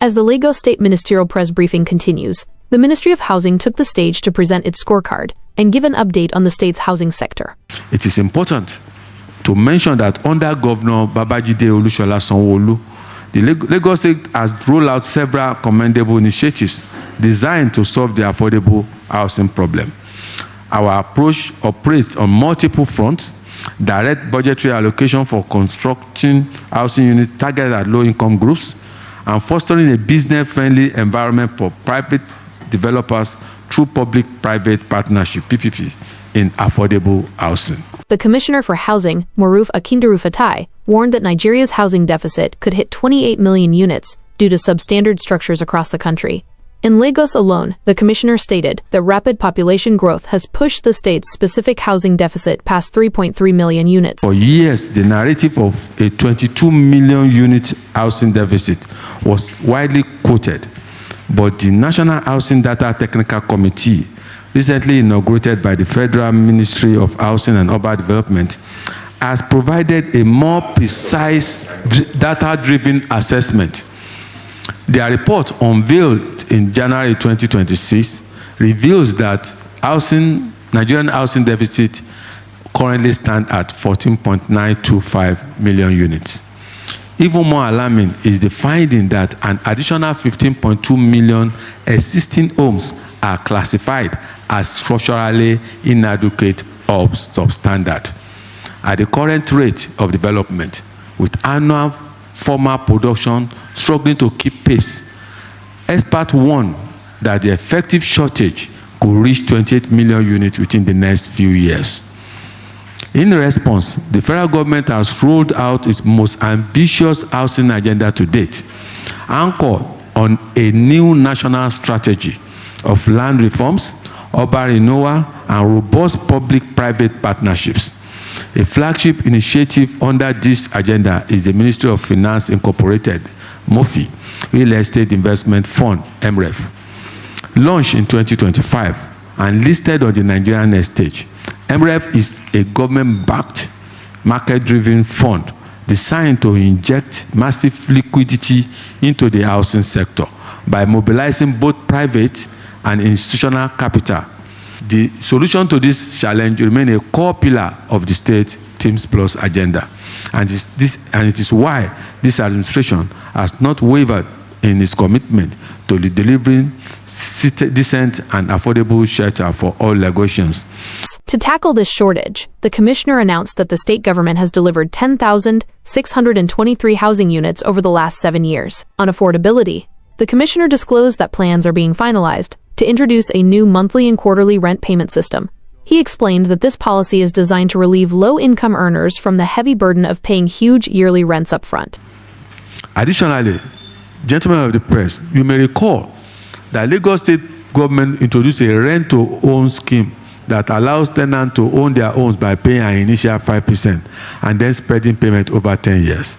As the Lagos State Ministerial Press briefing continues, the Ministry of Housing took the stage to present its scorecard and give an update on the state's housing sector. It is important to mention that under Governor Babajide Olusola Sanwo-Olu, the Lagos State has rolled out several commendable initiatives designed to solve the affordable housing problem. Our approach operates on multiple fronts: direct budgetary allocation for constructing housing units targeted at low-income groups, and fostering a business-friendly environment for private developers through public-private partnership (PPPs) in affordable housing. The Commissioner for Housing, Moruf Akindaru-Fatai, warned that Nigeria's housing deficit could hit 28 million units due to substandard structures across the country. In Lagos alone, the commissioner stated that rapid population growth has pushed the state's specific housing deficit past 3.3 million units. For years, the narrative of a 22 million unit housing deficit was widely quoted, but the National Housing Data Technical Committee, recently inaugurated by the Federal Ministry of Housing and Urban Development, has provided a more precise data-driven assessment. Their report, unveiled in January 2026, reveals that Nigerian housing deficit currently stands at 14.925 million units. Even more alarming is the finding that an additional 15.2 million existing homes are classified as structurally inadequate or substandard. At the current rate of development, with annual formal production struggling to keep pace, experts warn that the effective shortage could reach 28 million units within the next few years. In response, the federal government has rolled out its most ambitious housing agenda to date, anchored on a new national strategy of land reforms, urban renewal, and robust public-private partnerships. A flagship initiative under this agenda is the Ministry of Finance Incorporated, MOFI, Real Estate Investment Fund, MREF. Launched in 2025 and listed on the Nigerian exchange, MREF is a government-backed, market-driven fund designed to inject massive liquidity into the housing sector by mobilizing both private and institutional capital. The solution to this challenge remains a core pillar of the state Teams Plus agenda, and it is why this administration has not wavered in its commitment to delivering decent and affordable shelter for all Lagosians. To tackle this shortage, the commissioner announced that the state government has delivered 10,623 housing units over the last 7 years. On affordability, the commissioner disclosed that plans are being finalized to introduce a new monthly and quarterly rent payment system. He explained that this policy is designed to relieve low-income earners from the heavy burden of paying huge yearly rents up front. Additionally, gentlemen of the press, you may recall that Lagos State government introduced a rent-to-own scheme that allows tenants to own their homes by paying an initial 5% and then spreading payment over 10 years.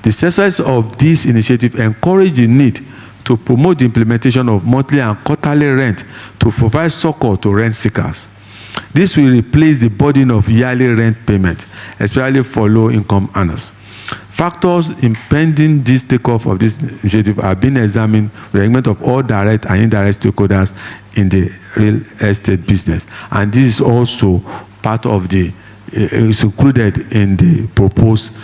The success of this initiative encouraged the need to promote the implementation of monthly and quarterly rent to provide succor to rent seekers. This will replace the burden of yearly rent payment, especially for low-income earners. Factors impeding this takeoff of this initiative are being examined with the engagement of all direct and indirect stakeholders in the real estate business. And this is also part of is included in the proposed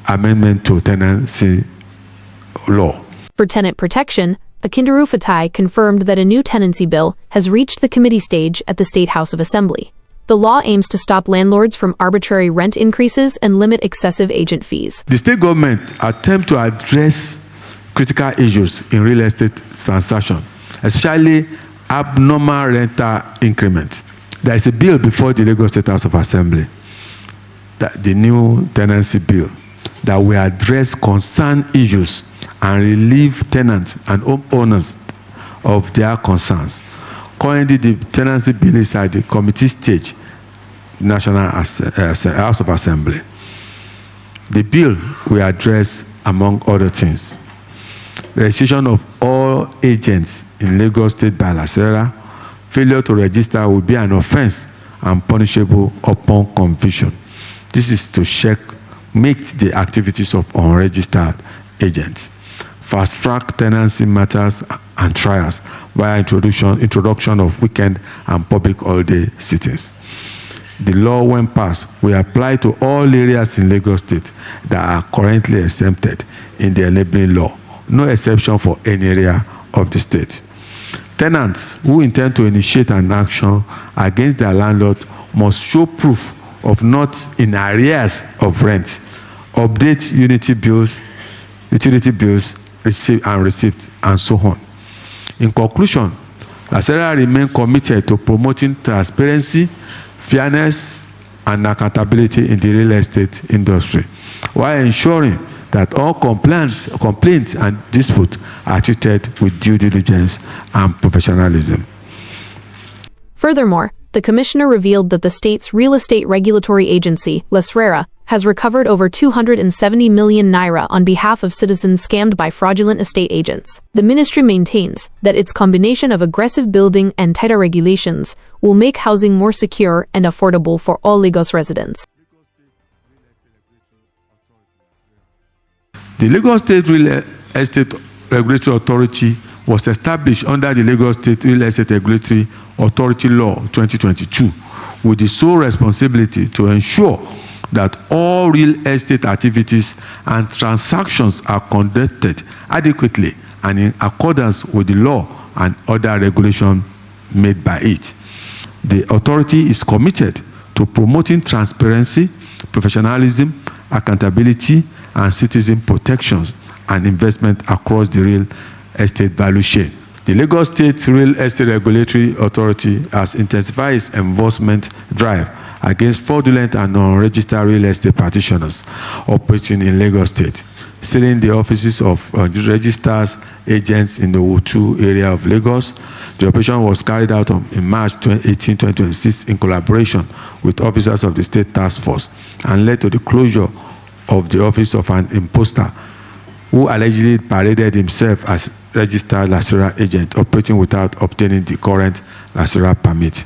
amendment to tenancy law. For tenant protection, Akindaru-Fatai confirmed that a new tenancy bill has reached the committee stage at the State House of Assembly. The law aims to stop landlords from arbitrary rent increases and limit excessive agent fees. The state government attempts to address critical issues in real estate transactions, especially abnormal rental increments. There is a bill before the Lagos State House of Assembly, the new tenancy bill, that will address concern issues and relieve tenants and homeowners of their concerns. Currently, the tenancy bill is at the committee stage, National House of Assembly. The bill will address, among other things, registration of all agents in Lagos State by LASERA. Failure to register will be an offense and punishable upon conviction. This is to make the activities of unregistered agents. fast-track tenancy matters and trials via introduction of weekend and public holiday sittings. The law, when passed, will apply to all areas in Lagos State that are currently exempted in the enabling law, no exception for any area of the state. Tenants who intend to initiate an action against their landlord must show proof of not in arrears of rent, update utility bills, receipts, and so on. In conclusion, Lasera remains committed to promoting transparency, fairness, and accountability in the real estate industry, while ensuring that all complaints and disputes are treated with due diligence and professionalism. Furthermore, the commissioner revealed that the state's real estate regulatory agency, Lasera, has recovered over 270 million naira on behalf of citizens scammed by fraudulent estate agents. The ministry maintains that its combination of aggressive building and tighter regulations will make housing more secure and affordable for all Lagos residents. The Lagos State Real Estate Regulatory Authority was established under the Lagos State Real Estate Regulatory Authority Law 2022 with the sole responsibility to ensure that all real estate activities and transactions are conducted adequately and in accordance with the law and other regulations made by it. The authority is committed to promoting transparency, professionalism, accountability, and citizen protections and investment across the real estate value chain. The Lagos State Real Estate Regulatory Authority has intensified its enforcement drive against fraudulent and unregistered real estate practitioners operating in Lagos State, sealing the offices of registered agents in the Otu area of Lagos. The operation was carried out in March 18, 2026 in collaboration with officers of the State Task Force and led to the closure of the office of an imposter who allegedly paraded himself as registered Lasera agent operating without obtaining the current Lasera permit.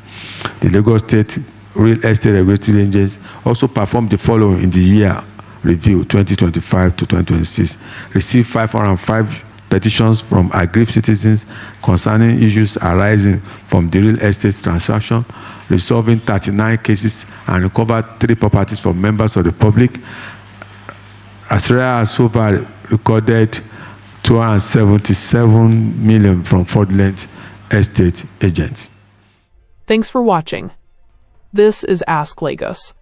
The Lagos State Real Estate Regulatory Agency also performed the following in the year review 2025 to 2026. Received 505 petitions from aggrieved citizens concerning issues arising from the real estate transaction, resolving 39 cases and recovered 3 properties from members of the public. Lasera has so far recorded 277 million from fraudulent estate agents. Thanks for watching. This is Ask Lagos.